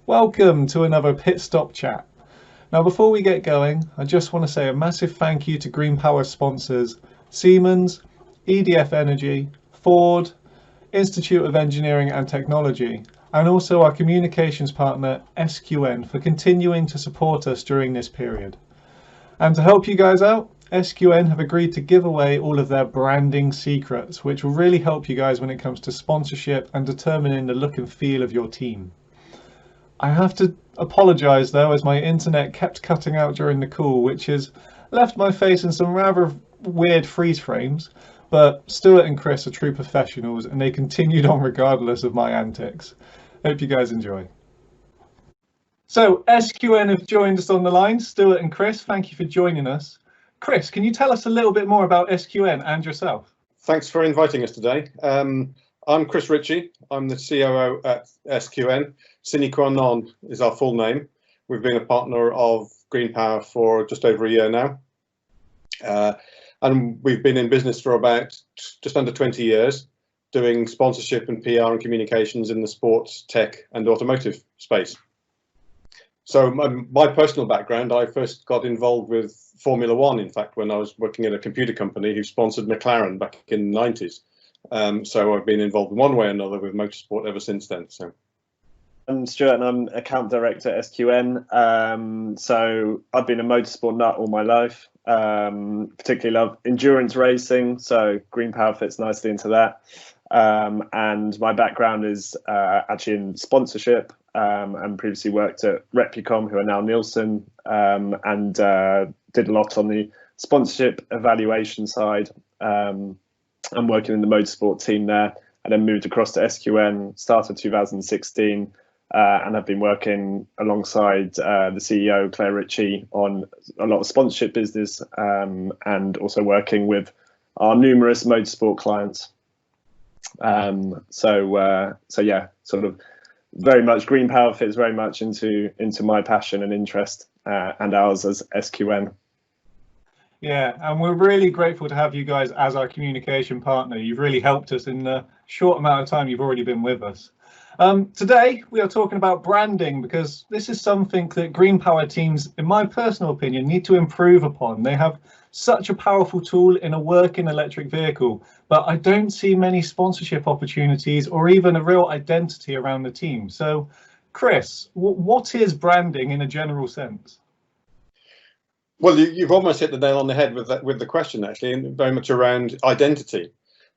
Welcome to another Pit Stop chat. Now, before we get going, I just want to say a massive thank you to Greenpower sponsors Siemens, EDF Energy, Ford, Institute of Engineering and Technology, and also our communications partner SQN for continuing to support us during this period. And to help you guys out, SQN have agreed to give away all of their branding secrets, which will really help you guys when it comes to sponsorship and determining the look and feel of your team. I have to apologise though, as my internet kept cutting out during the call, which has left my face in some rather weird freeze frames, but Stuart and Chris are true professionals and they continued on regardless of my antics. Hope you guys enjoy. So SQN have joined us on the line. Stuart and Chris, thank you for joining us. Chris, can you tell us a little bit more about SQN and yourself? Thanks for inviting us today. I'm Chris Ritchie. I'm the COO at SQN. Sine qua non is our full name. We've been a partner of Greenpower for just over a year now. And we've been in business for about just under 20 years, doing sponsorship and PR and communications in the sports, tech and automotive space. So my personal background, I first got involved with Formula One, in fact, when I was working at a computer company who sponsored McLaren back in the 90s. So I've been involved in one way or another with motorsport ever since then. So I'm Stuart and I'm account director at SQN. So I've been a motorsport nut all my life, particularly love endurance racing. So Greenpower fits nicely into that. And my background is actually in sponsorship and previously worked at Replicom, who are now Nielsen, and did a lot on the sponsorship evaluation side. I'm working in the motorsport team there, and then moved across to SQN, started 2016, and I've been working alongside the CEO, Claire Ritchie, on a lot of sponsorship business, and also working with our numerous motorsport clients. So yeah, sort of very much Greenpower fits very much into my passion and interest, and ours as SQN. Yeah, and we're really grateful to have you guys as our communication partner. You've really helped us in the short amount of time you've already been with us. Today, we are talking about branding because this is something that Greenpower teams, in my personal opinion, need to improve upon. They have such a powerful tool in a working electric vehicle, but I don't see many sponsorship opportunities or even a real identity around the team. So, Chris, what is branding in a general sense? well, you've almost hit the nail on the head with the question, actually, and very much around identity.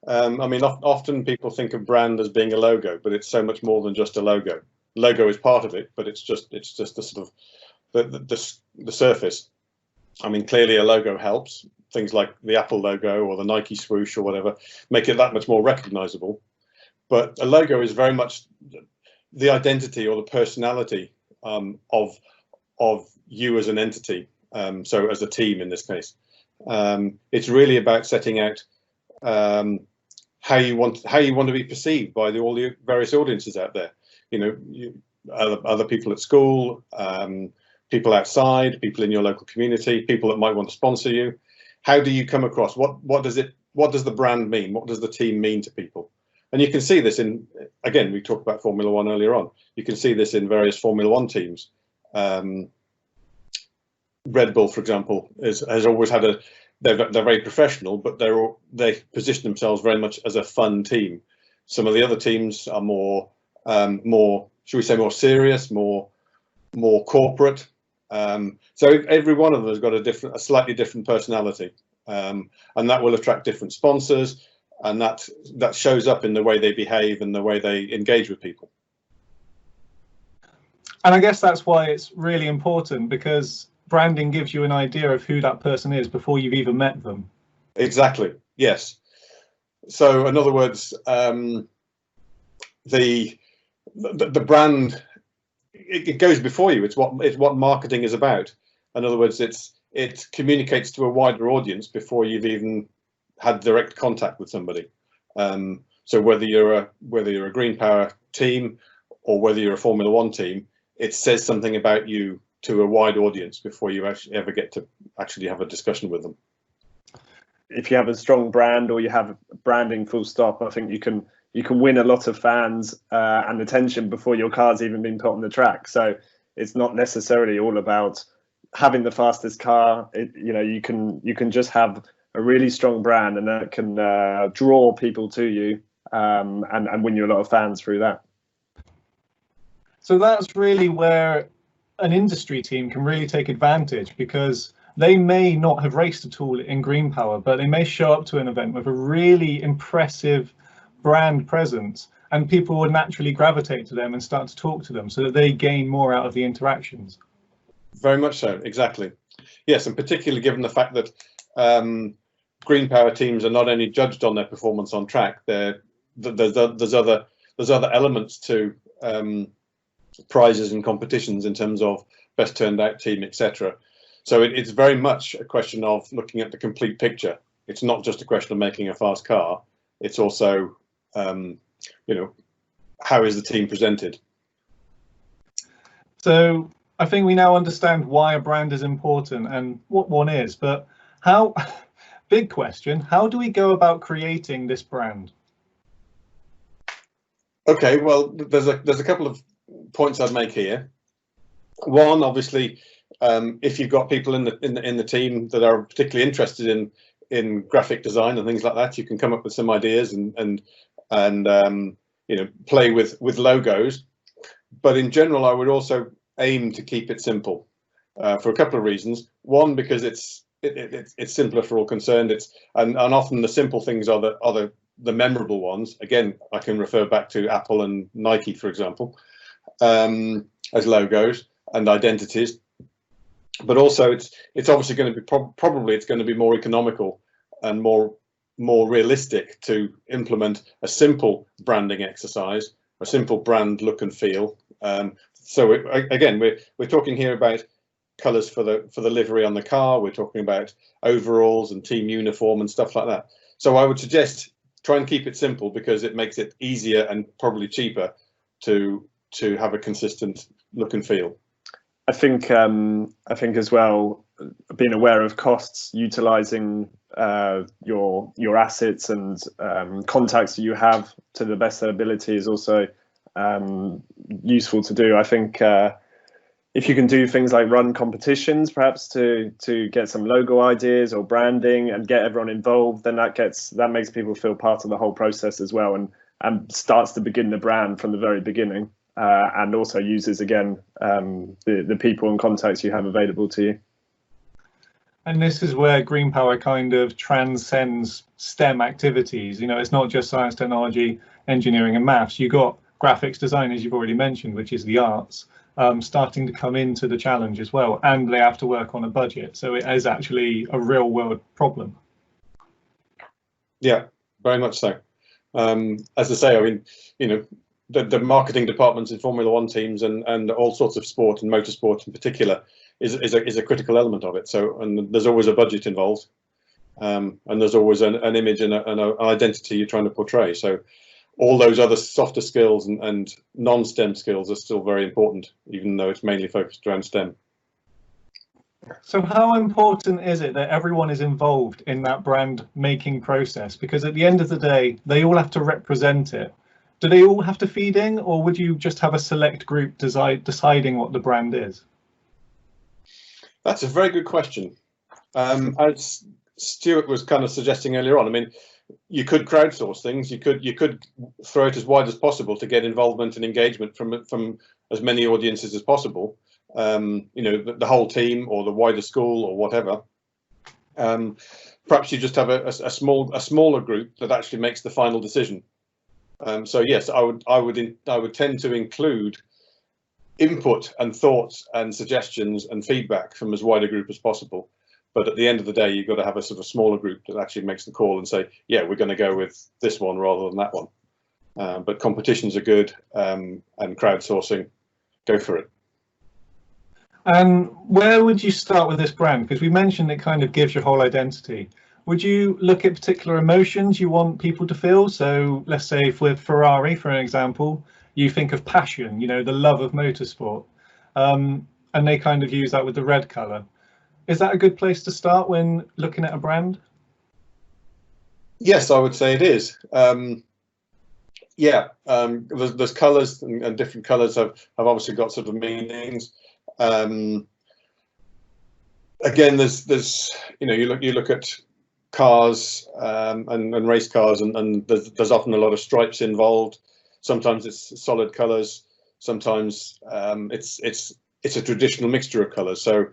I mean, often people think of brand as being a logo, but it's so much more than just a logo. Logo is part of it, but it's just the sort of the surface. I mean, clearly a logo helps. Things like the Apple logo or the Nike swoosh or whatever make it that much more recognizable. But a logo is very much the identity or the personality of you as an entity. So as a team in this case, it's really about setting out how you want to be perceived by all the various audiences out there. You know, other people at school, people outside, people in your local community, people that might want to sponsor you. How do you come across? What does the brand mean? What does the team mean to people? And you can see this in, again, we talked about Formula One earlier on. You can see this in various Formula One teams. Red Bull, for example, has always had they're very professional, but they position themselves very much as a fun team. Some of the other teams are more should we say more serious, more corporate. So every one of them has got a slightly different personality, and that will attract different sponsors, and that shows up in the way they behave and the way they engage with people. And I guess that's why it's really important, because branding gives you an idea of who that person is before you've even met them. Exactly. Yes. So in other words, the brand, it goes before you. It's what marketing is about. In other words, it communicates to a wider audience before you've even had direct contact with somebody. So whether you're a Greenpower team or whether you're a Formula One team, it says something about you to a wide audience before you actually ever get to actually have a discussion with them. If you have a strong brand or you have branding full stop, I think you can you can win a lot of fans and attention before your car's even been put on the track. So it's not necessarily all about having the fastest car. You can just have a really strong brand, and that can draw people to you and win you a lot of fans through that. So that's really where an industry team can really take advantage, because they may not have raced at all in Greenpower, but they may show up to an event with a really impressive brand presence, and people would naturally gravitate to them and start to talk to them, so that they gain more out of the interactions. Very much so, exactly. Yes, and particularly given the fact that Greenpower teams are not only judged on their performance on track, there's other elements to prizes and competitions in terms of best turned out team, etc. So it's very much a question of looking at the complete picture. It's not just a question of making a fast car. It's also, how is the team presented? So I think we now understand why a brand is important and what one is, but how, big question, how do we go about creating this brand? Okay, well, there's a couple of points I'd make here. One, obviously, if you've got people in the team that are particularly interested in graphic design and things like that, you can come up with some ideas and play with logos. But in general, I would also aim to keep it simple for a couple of reasons. One, because it's simpler for all concerned. And often the simple things are the memorable ones. Again, I can refer back to Apple and Nike, for example, as logos and identities. But also, it's obviously going to be probably it's going to be more economical and more realistic to implement a simple branding exercise, a simple brand look and feel. So again, we're talking here about colours for the livery on the car. We're talking about overalls and team uniform and stuff like that. So I would suggest try and keep it simple, because it makes it easier and probably cheaper to have a consistent look and feel. I think as well, being aware of costs, utilising your assets and contacts you have to the best of their ability is also useful to do. I think if you can do things like run competitions, perhaps to get some logo ideas or branding and get everyone involved, then that makes people feel part of the whole process as well, and starts to begin the brand from the very beginning. And also uses, again, the people and contacts you have available to you. And this is where Greenpower kind of transcends STEM activities. It's not just science, technology, engineering and maths. You've got graphics design, as you've already mentioned, which is the arts, starting to come into the challenge as well. And they have to work on a budget. So it is actually a real world problem. Yeah, very much so. As I say, I mean, the marketing departments in Formula One teams and all sorts of sport and motorsport in particular is a critical element of it. So, and there's always a budget involved, and there's always an image and an identity you're trying to portray. So all those other softer skills and non-STEM skills are still very important, even though it's mainly focused around STEM. So how important is it that everyone is involved in that brand making process? Because at the end of the day, they all have to represent it. Do they all have to feed in, or would you just have a select group deciding what the brand is? That's a very good question. As Stuart was kind of suggesting earlier on, I mean, you could crowdsource things. You could throw it as wide as possible to get involvement and engagement from as many audiences as possible. The whole team or the wider school or whatever. Perhaps you just have a smaller group that actually makes the final decision. So yes, I would tend to include input and thoughts and suggestions and feedback from as wide a group as possible. But at the end of the day, you've got to have a sort of smaller group that actually makes the call and say, yeah, we're going to go with this one rather than that one. But competitions are good, and crowdsourcing, go for it. And where would you start with this brand? Because we mentioned it kind of gives your whole identity. Would you look at particular emotions you want people to feel? So let's say if with Ferrari, for an example, you think of passion, the love of motorsport, and they kind of use that with the red color. Is that a good place to start when looking at a brand? Yes, I would say it is. Yeah, there's colours, and different colours have obviously got sort of meanings. Again, there's you look at cars and race cars, and there's often a lot of stripes involved. Sometimes it's solid colours. Sometimes it's a traditional mixture of colours. So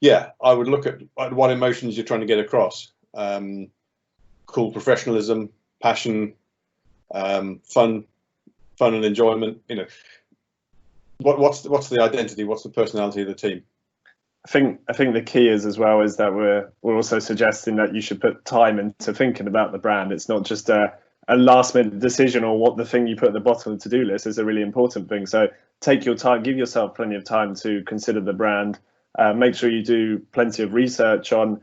yeah, I would look at what emotions you're trying to get across. Cool professionalism, passion, fun and enjoyment. What's the identity? What's the personality of the team? I think the key is as well is that we're also suggesting that you should put time into thinking about the brand. It's not just a last minute decision, or what the thing you put at the bottom of the to-do list is a really important thing. So take your time, give yourself plenty of time to consider the brand. Make sure you do plenty of research on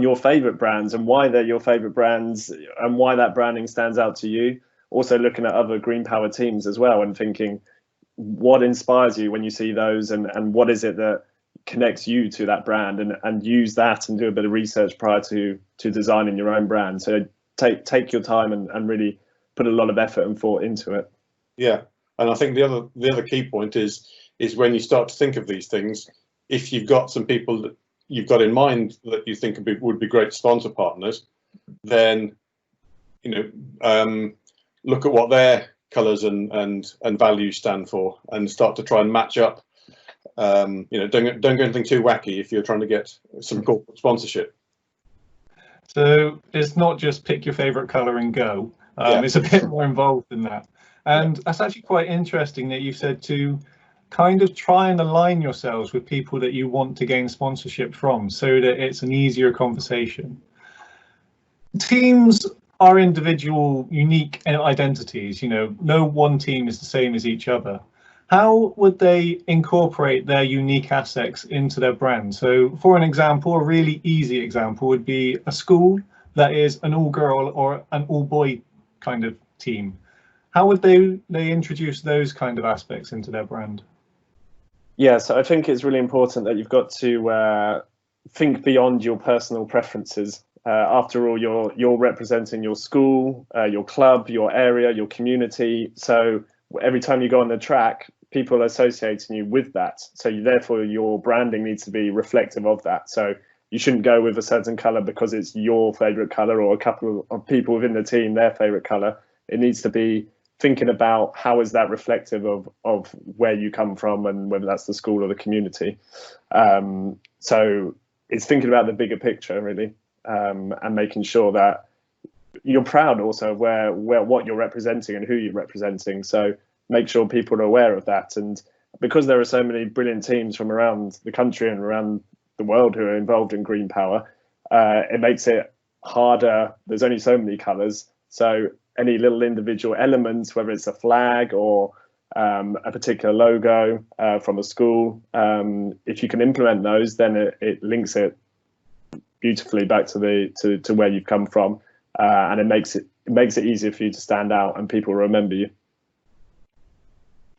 your favorite brands and why they're your favorite brands and why that branding stands out to you. Also looking at other Greenpower teams as well and thinking what inspires you when you see those, and what is it that connects you to that brand, and use that and do a bit of research prior to designing your own brand. So take your time and really put a lot of effort and thought into it. Yeah, and I think the other key point is when you start to think of these things, if you've got some people that you've got in mind that you think would be great sponsor partners, then look at what their colours and values stand for, and start to try and match up. Don't go anything too wacky if you're trying to get some corporate sponsorship. So it's not just pick your favorite color and go. It's a bit more involved than that. And that's actually quite interesting that you said to kind of try and align yourselves with people that you want to gain sponsorship from, so that it's an easier conversation. Teams are individual, unique identities. No one team is the same as each other. How would they incorporate their unique assets into their brand? So for an example, a really easy example would be a school that is an all-girl or an all-boy kind of team. How would they introduce those kind of aspects into their brand? Yeah, so I think it's really important that you've got to think beyond your personal preferences. After all, you're representing your school, your club, your area, your community. So every time you go on the track, people are associating you with that. So therefore, your branding needs to be reflective of that. So you shouldn't go with a certain color because it's your favorite color, or a couple of people within the team, their favorite color. It needs to be thinking about how is that reflective of where you come from, and whether that's the school or the community. So it's thinking about the bigger picture, really, and making sure that you're proud also of what you're representing and who you're representing. So make sure people are aware of that. And because there are so many brilliant teams from around the country and around the world who are involved in Greenpower, it makes it harder. There's only so many colours. So any little individual elements, whether it's a flag or a particular logo from a school, if you can implement those, then it links it beautifully back to where you've come from, and it makes it easier for you to stand out and people remember you.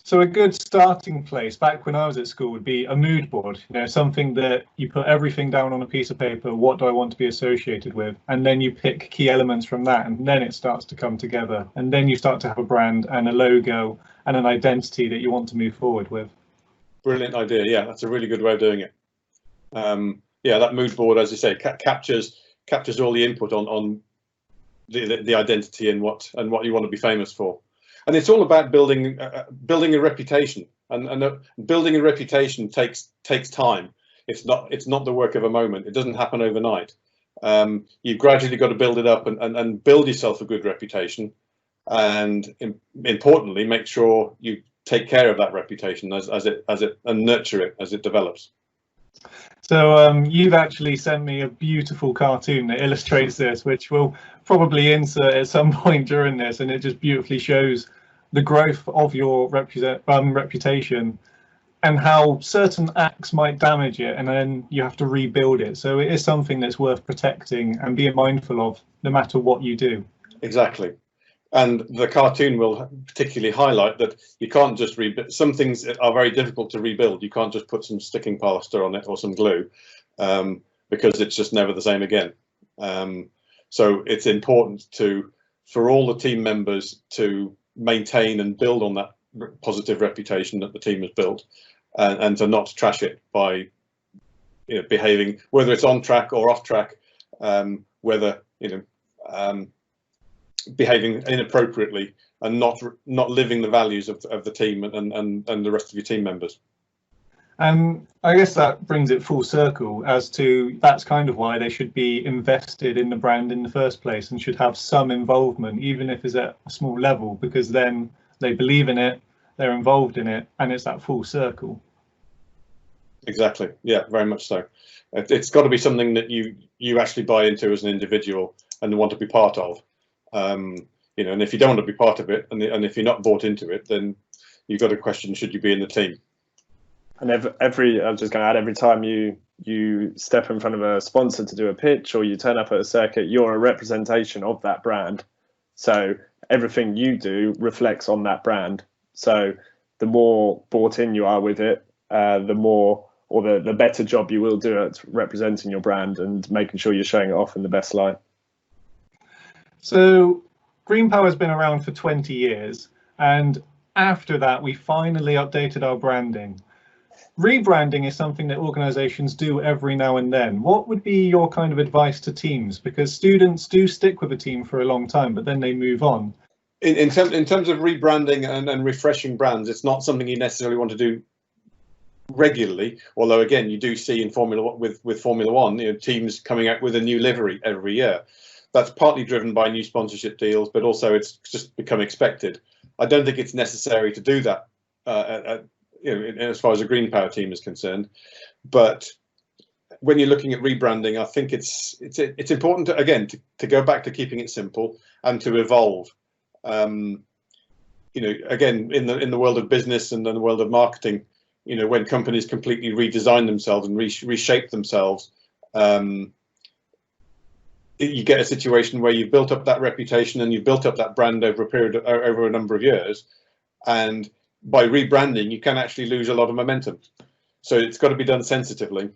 So a good starting place back when I was at school would be a mood board, something that you put everything down on a piece of paper. What do I want to be associated with? And then you pick key elements from that, and then it starts to come together. And then you start to have a brand and a logo and an identity that you want to move forward with. Brilliant idea. Yeah, that's a really good way of doing it. Yeah, that mood board, as you say, captures all the input on the identity and what you want to be famous for. And it's all about building a reputation, and building a reputation takes time. It's not the work of a moment. It doesn't happen overnight. You've gradually got to build it up and build yourself a good reputation, and importantly, make sure you take care of that reputation and nurture it as it develops. So you've actually sent me a beautiful cartoon that illustrates this, which we'll probably insert at some point during this, and it just beautifully shows the growth of your reputation and how certain acts might damage it, and then you have to rebuild it. So it is something that's worth protecting and being mindful of no matter what you do. Exactly. And the cartoon will particularly highlight that you can't just rebuild. Some things are very difficult to rebuild. You can't just put some sticking plaster on it or some glue, because it's just never the same again. So it's important for all the team members to maintain and build on that positive reputation that the team has built, and to not trash it by behaving, whether it's on track or off track, whether behaving inappropriately and not living the values of the team and the rest of your team members. And I guess that brings it full circle as to that's kind of why they should be invested in the brand in the first place and should have some involvement, even if it's at a small level, because then they believe in it, they're involved in it, and it's that full circle. Exactly. Yeah, very much so. It's got to be something that you actually buy into as an individual and want to be part of. And if you don't want to be part of it, and if you're not bought into it, then you've got to question, should you be in the team? And I was just going to add, every time you step in front of a sponsor to do a pitch, or you turn up at a circuit, you're a representation of that brand. So everything you do reflects on that brand. So the more bought in you are with it, the more, or the better job you will do at representing your brand and making sure you're showing it off in the best light. So Greenpower has been around for 20 years, and after that we finally updated our branding. Rebranding is something that organizations do every now and then. What would be your kind of advice to teams? Because students do stick with a team for a long time, but then they move on. In terms of rebranding and refreshing brands, it's not something you necessarily want to do regularly, although again you do see in with Formula One, teams coming out with a new livery every year. That's partly driven by new sponsorship deals, but also it's just become expected. I don't think it's necessary to do that as far as a Greenpower team is concerned. But when you're looking at rebranding, I think it's important to go back to keeping it simple and to evolve. Again, in the world of business and in the world of marketing, when companies completely redesign themselves and reshape themselves, you get a situation where you've built up that reputation and you've built up that brand over a number of years, and by rebranding you can actually lose a lot of momentum. So it's got to be done sensitively.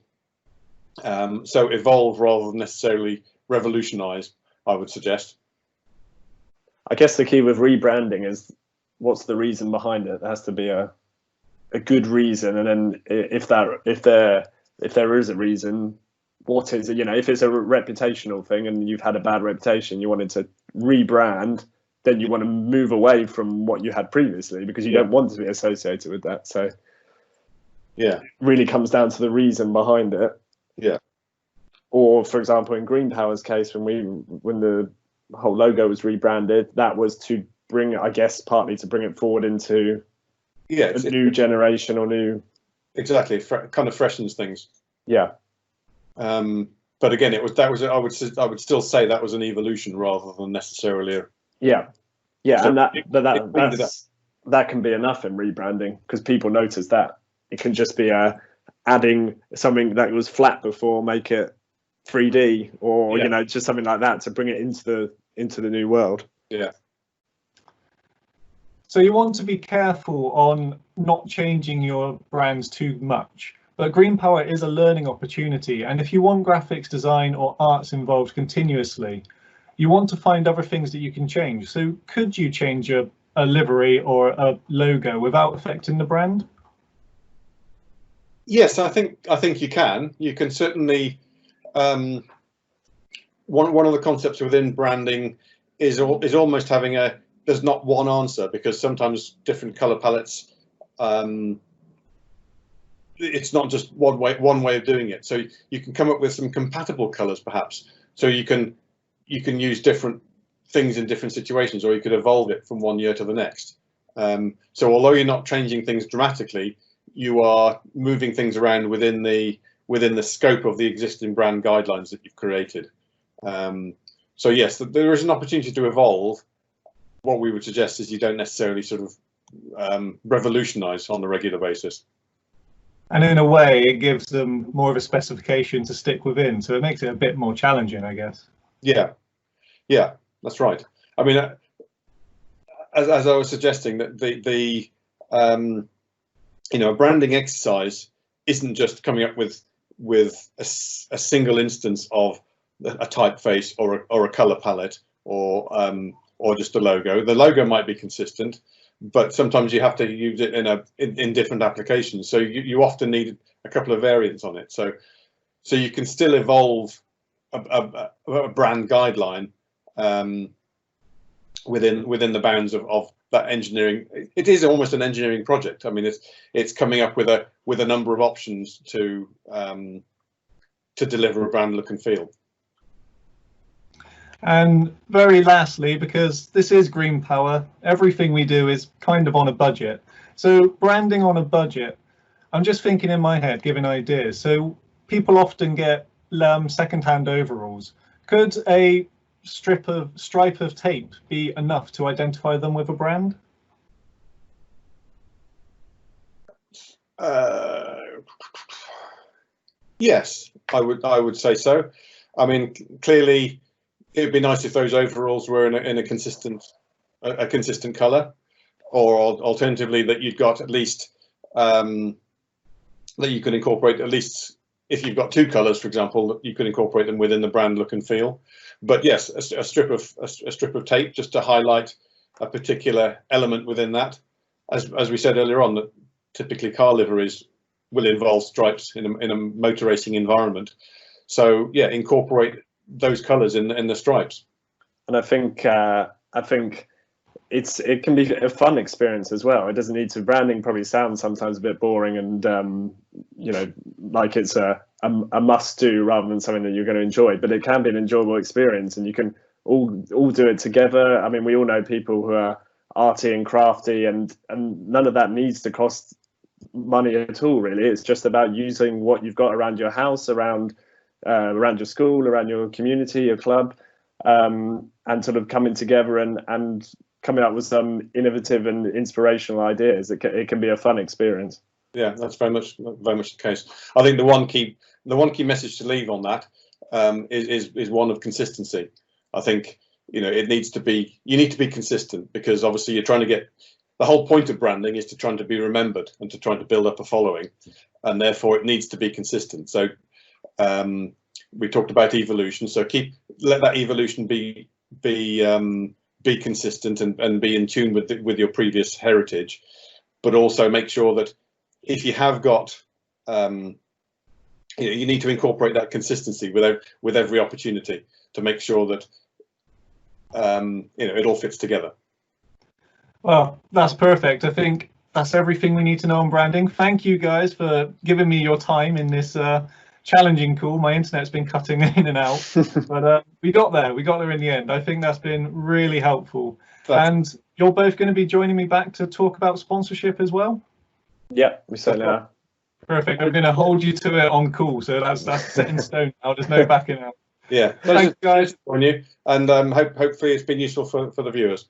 So evolve rather than necessarily revolutionize, I would suggest. I guess the key with rebranding is, what's the reason behind it? There has to be a good reason, and then if there is a reason, what is it? If it's a reputational thing and you've had a bad reputation, you wanted to rebrand, then you want to move away from what you had previously because you don't want to be associated with that. So it really comes down to the reason behind it. Yeah. Or for example, in Greenpower's case, when the whole logo was rebranded, that was to bring, I guess, partly to bring it forward into a new generation or new. Exactly, kind of freshens things. Yeah. But again, I would still say that was an evolution rather than necessarily a. Yeah, and that can be enough in rebranding, because people notice that. It can just be adding something that was flat before, make it 3D, or just something like that to bring it into the new world. Yeah. So you want to be careful on not changing your brands too much. But Greenpower is a learning opportunity, and if you want graphics design or arts involved continuously, you want to find other things that you can change. So could you change a livery or a logo without affecting the brand? Yes, I think you can. You can certainly. One of the concepts within branding is almost having there's not one answer, because sometimes different color palettes. It's not just one way of doing it. So you can come up with some compatible colors, perhaps. So you can use different things in different situations, or you could evolve it from one year to the next. So although you're not changing things dramatically, you are moving things around within the scope of the existing brand guidelines that you've created. So yes, there is an opportunity to evolve. What we would suggest is you don't necessarily sort of revolutionize on a regular basis. And in a way, it gives them more of a specification to stick within, so it makes it a bit more challenging, I guess. Yeah, that's right. I mean, as I was suggesting, that the a branding exercise isn't just coming up with a single instance of a typeface or a color palette or or just a logo. The logo might be consistent, but sometimes you have to use it in different applications. So you often need a couple of variants on it. So you can still evolve a brand guideline within the bounds of that engineering. It is almost an engineering project. I mean, it's coming up with a number of options to deliver a brand look and feel. And very lastly, because this is Greenpower, everything we do is kind of on a budget. So branding on a budget, I'm just thinking in my head, giving ideas. So people often get second-hand overalls. Could a stripe of tape be enough to identify them with a brand? Yes, I would say so. I mean, clearly, it would be nice if those overalls were in a consistent colour, or alternatively that you've got at least that you can incorporate, at least if you've got two colours, for example, that you can incorporate them within the brand look and feel. But yes, a strip of tape just to highlight a particular element within that. As we said earlier on, that typically car liveries will involve stripes in a motor racing environment. So yeah, incorporate those colours in the stripes. And I think it can be a fun experience as well. It doesn't need to. Branding probably sounds sometimes a bit boring and you know, like it's a must do rather than something that you're going to enjoy. But it can be an enjoyable experience, and you can all do it together. I mean, we all know people who are arty and crafty, and none of that needs to cost money at all. Really, it's just about using what you've got around your house, around your school, around your community, your club, and sort of coming together and coming up with some innovative and inspirational ideas. It can be a fun experience. Yeah, that's very much the case. I think the one key message to leave on that is one of consistency. I think, you know, you need to be consistent, because obviously you're trying to get, the whole point of branding is to try to be remembered and to try to build up a following, and therefore it needs to be consistent. So we talked about evolution, so let that evolution be consistent and be in tune with your previous heritage, but also make sure that if you have got you need to incorporate that consistency with every opportunity to make sure that it all fits together. Well, that's perfect. I think that's everything we need to know on branding. Thank you guys for giving me your time in this challenging call. My internet's been cutting in and out, but we got there in the end. I think that's been really helpful. And you're both going to be joining me back to talk about sponsorship as well? Yeah, we certainly are. Perfect. I'm going to hold you to it on call, so that's set in stone now. There's no backing out. Yeah, thanks guys on you, and hopefully it's been useful for the viewers.